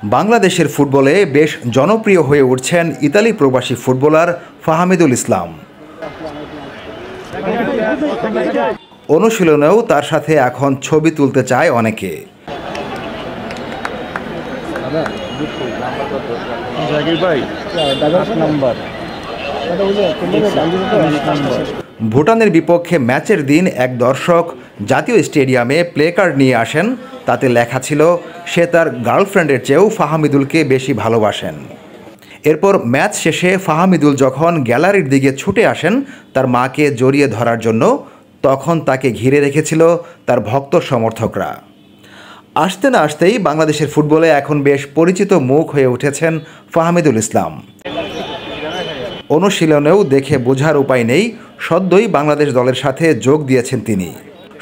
বাংলাদেশের ফুটবলে বেশ জনপ্রিয় হয়ে উঠছেন ইতালি প্রবাসী ফুটবলার ফাহামিদুল ইসলাম। অনুশীলনেও তার সাথে এখন ছবি তুলতে চায় অনেকে। ভুটানের বিপক্ষে ম্যাচের দিন এক দর্শক জাতীয় স্টেডিয়ামে প্লে কার্ড নিয়ে আসেন। তাতে লেখা ছিল সে তার গার্লফ্রেন্ডের চেয়েও ফাহামিদুলকে বেশি ভালোবাসেন। এরপর ম্যাচ শেষে ফাহামিদুল যখন গ্যালারির দিকে ছুটে আসেন তার মাকে জড়িয়ে ধরার জন্য, তখন তাকে ঘিরে রেখেছিল তার ভক্ত সমর্থকরা। আসতে না আসতেই বাংলাদেশের ফুটবলে এখন বেশ পরিচিত মুখ হয়ে উঠেছেন ফাহামিদুল ইসলাম। অনুশীলনেও দেখে বোঝার উপায় নেই, সদ্যই বাংলাদেশ দলের সাথে যোগ দিয়েছেন তিনি।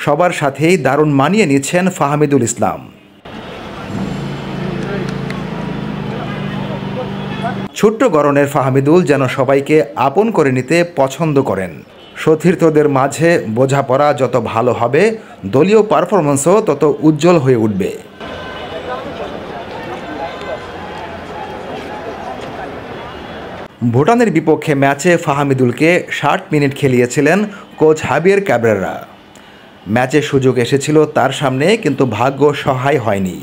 সবার সাথেই দারুণ মানিয়ে নিচ্ছেন ফাহামিদুল ইসলাম। ছোট্ট গড়নের ফাহামিদুল যেন সবাইকে আপন করে নিতে পছন্দ করেন। সতীর্থদের মাঝে বোঝাপড়া যত ভালো হবে, দলীয় পারফরম্যান্সও তত উজ্জ্বল হয়ে উঠবে। ভুটানের বিপক্ষে ম্যাচে ফাহামিদুলকে 60 মিনিট খেলিয়েছিলেন কোচ হাবিয়ের ক্যাব্রেরা। ম্যাচে সুযোগ এসেছিল তার সামনে, কিন্তু ভাগ্য সহায় হয়নি।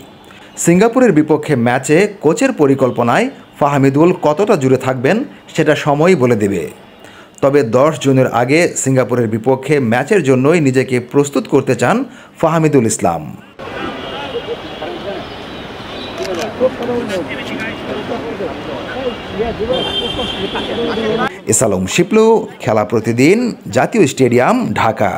সিঙ্গাপুরের বিপক্ষে ম্যাচে কোচের পরিকল্পনায় ফাহামিদুল কতটা জুড়ে থাকবেন সেটা সময়ই বলে দেবে। তবে 10 জুনের আগে সিঙ্গাপুরের বিপক্ষে ম্যাচের জন্যই নিজেকে প্রস্তুত করতে চান ফাহামিদুল ইসলাম। এস আলম শিপলু, খেলা প্রতিদিন, জাতীয় স্টেডিয়াম, ঢাকা।